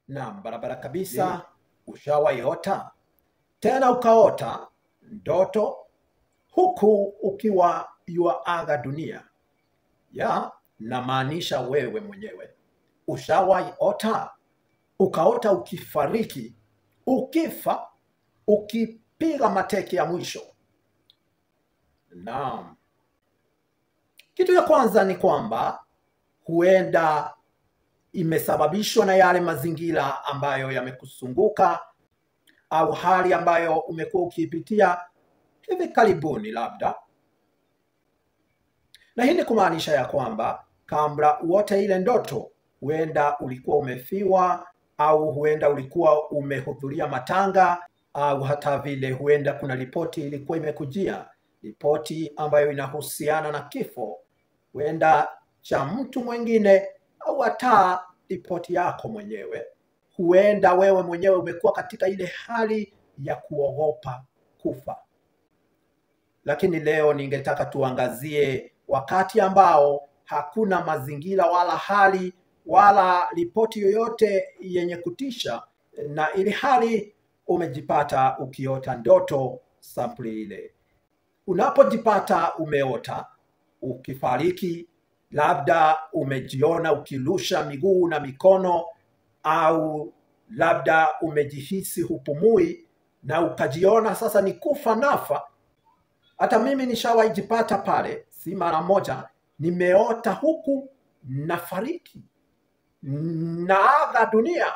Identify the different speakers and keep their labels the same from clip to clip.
Speaker 1: Naam, barabara kabisa. Ushawaiota tena ukaota ndoto huku ukiwa yuaga dunia? Namaanisha wewe mwenyewe. Ushawaiota ukaota ukifariki, ukifa, ukipiga mateke ya mwisho? Naam. Kitu ya kwanza ni kwamba huenda imesababishwa na yale mazingira ambayo yamekusunguka au hali ambayo umekuwa ukipitia hivi karibuni labda. Na hii ni kumaanisha ya kwamba kabla uote ile ndoto, huenda ulikuwa umefiwa, au huenda ulikuwa umehudhuria matanga, au hata vile huenda kuna ripoti ilikuwa imekujia, ripoti ambayo inahusiana na kifo, huenda cha mtu mwingine, au hata ripoti yako mwenyewe. Huenda wewe mwenyewe umekuwa katika ile hali ya kuogopa kufa. Lakini leo ningetaka tuangazie wakati ambao hakuna mazingira wala hali wala ripoti yoyote yenye kutisha, na ili hali umejipata ukiota ndoto sampuli ile. Unapojipata umeota ukifariki, labda umejiona ukirusha miguu na mikono, au labda umejihisi hupumui na ukajiona sasa ni kufa nafa. Hata mimi nishawaijipata pale, si mara moja. Nimeota huku nafariki, naaga dunia,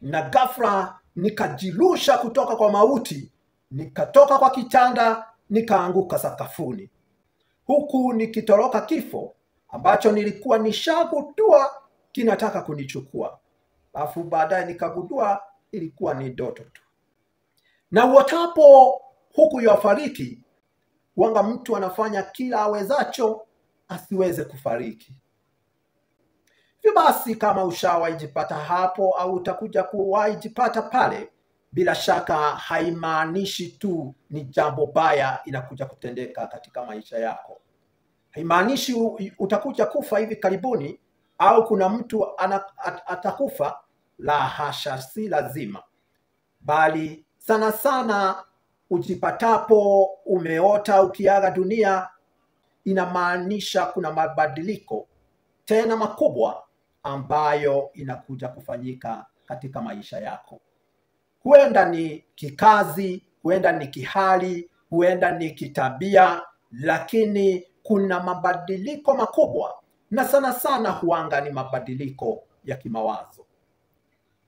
Speaker 1: na ghafla nikajirusha kutoka kwa mauti, nikatoka kwa kitanda, nikaanguka sakafuni, huku nikitoroka kifo ambacho nilikuwa nishagundua kinataka kunichukua. Alafu baadaye nikagundua ilikuwa ni ndoto tu. Na uotapo huku yafariki, wanga mtu anafanya kila awezacho asiweze kufariki. Hivyo basi, kama ushawaijipata hapo au utakuja kuwaijipata pale, bila shaka haimaanishi tu ni jambo baya inakuja kutendeka katika maisha yako. Haimaanishi utakuja kufa hivi karibuni, au kuna mtu atakufa. La hasha, si lazima. Bali sana sana ujipatapo umeota ukiaga dunia, inamaanisha kuna mabadiliko tena makubwa ambayo inakuja kufanyika katika maisha yako. Huenda ni kikazi, huenda ni kihali, huenda ni kitabia, lakini kuna mabadiliko makubwa, na sana sana huanga ni mabadiliko ya kimawazo.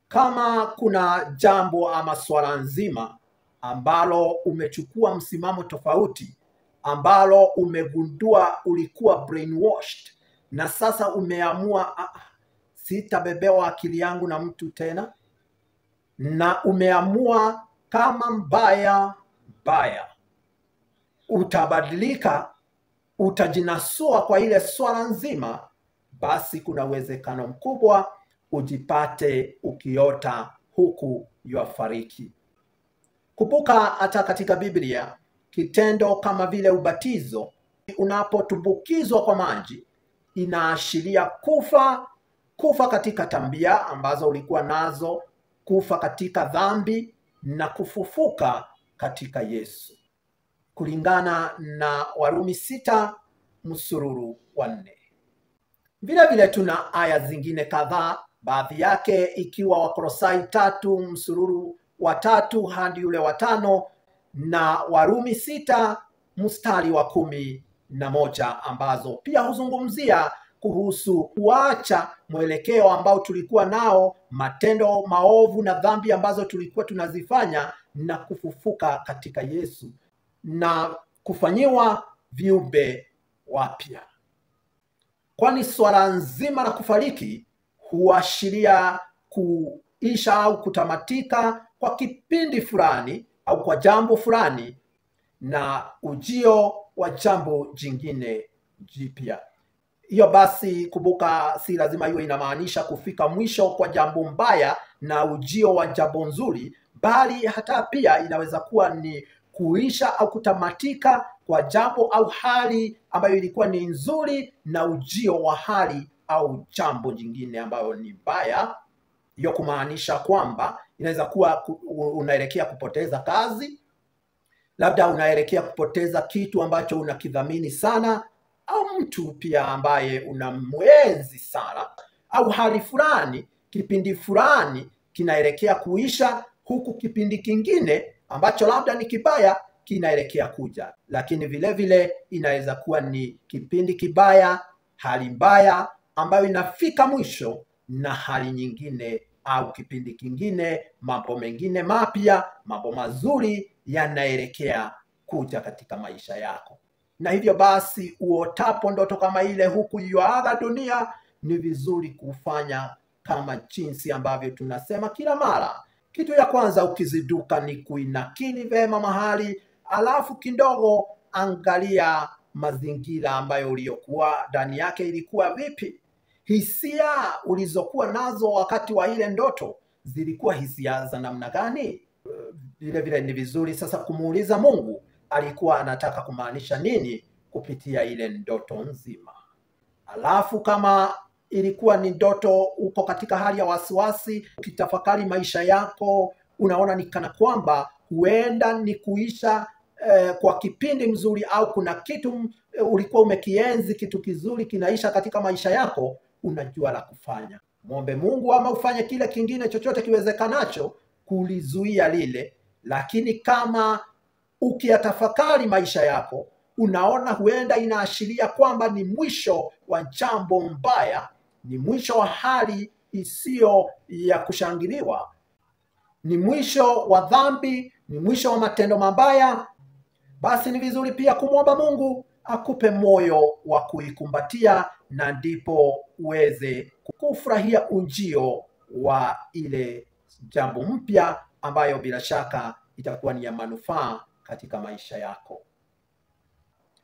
Speaker 1: Kama kuna jambo ama swala nzima ambalo umechukua msimamo tofauti, ambalo umegundua ulikuwa brainwashed, na sasa umeamua sitabebewa akili yangu na mtu tena, na umeamua kama mbaya, utabadilika, utajinasua kwa ile swala nzima, basi kuna uwezekano mkubwa ujipate ukiota huku yuafariki. Kumbuka hata katika Biblia, kitendo kama vile ubatizo, unapotumbukizwa kwa maji, inaashiria kufa katika tabia ambazo ulikuwa nazo, kufa katika dhambi, na kufufuka katika Yesu, kulingana na Warumi 6:4. Vile vile tuna aya zingine kadhaa, baadhi yake ikiwa Wakolosai 3:3 hadi ule wa 5, na Warumi 6:11, ambazo pia huzungumzia kuhusu kuacha mwelekeo ambao tulikuwa nao, matendo maovu na dhambi ambazo tulikuwa tunazifanya, na kufufuka katika Yesu na kufanyiwa viumbe wapya. Kwani swala nzima la kufariki huashiria kuisha au kutamatika kwa kipindi fulani au kwa jambo fulani, na ujio wa jambo jingine jipya. Hiyo basi, kumbuka, si lazima iwe inamaanisha kufika mwisho kwa jambo mbaya na ujio wa jambo nzuri, bali hata pia inaweza kuwa ni kuisha au kutamatika kwa jambo au hali ambayo ilikuwa ni nzuri, na ujio wa hali au jambo jingine ambayo ni mbaya. Hiyo kumaanisha kwamba inaweza kuwa unaelekea kupoteza kazi, labda unaelekea kupoteza kitu ambacho unakidhamini sana, au mtu pia ambaye unamwenzi sana, au hali fulani, kipindi fulani kinaelekea kuisha, huku kipindi kingine ambacho labda ni kibaya kinaelekea kuja. Lakini vile vile inaweza kuwa ni kipindi kibaya, hali mbaya ambayo inafika mwisho, na hali nyingine au kipindi kingine, mambo mengine mapya, mambo mazuri yanaelekea kuja katika maisha yako. Na hivyo basi, uotapo ndoto kama ile huku yuaga dunia, ni vizuri kufanya kama jinsi ambavyo tunasema kila mara. Kitu ya kwanza ukiziduka ni kuinakili vema mahali, alafu kidogo angalia mazingira ambayo uliokuwa ndani yake ilikuwa vipi. Hisia ulizokuwa nazo wakati wa ile ndoto zilikuwa hisia za namna gani? Vile vile ni vizuri sasa kumuuliza Mungu alikuwa anataka kumaanisha nini kupitia ile ndoto nzima. Alafu kama ilikuwa ni ndoto uko katika hali ya wasiwasi, ukitafakari maisha yako, unaona ni kana kwamba huenda ni kuisha kwa kipindi mzuri, au kuna kitu ulikuwa umekienzi, kitu kizuri kinaisha katika maisha yako, unajua la kufanya. Muombe Mungu ama ufanye kile kingine chochote kiwezekanacho kulizuia lile. Lakini kama ukiyatafakari maisha yako, unaona huenda inaashiria kwamba ni mwisho wa jambo mbaya, ni mwisho wa hali isiyo ya kushangiliwa, ni mwisho wa dhambi, ni mwisho wa matendo mabaya, basi ni vizuri pia kumwomba Mungu akupe moyo wa kuikumbatia, na ndipo uweze kufurahia ujio wa ile jambo mpya ambayo bila shaka itakuwa ni ya manufaa katika maisha yako.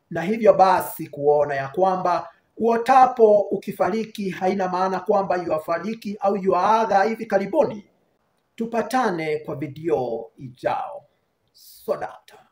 Speaker 1: Na hivyo basi kuona ya kwamba uotapo ukifariki haina maana kwamba yuafariki au yuaaga hivi karibuni. Tupatane kwa video ijao. Sodata.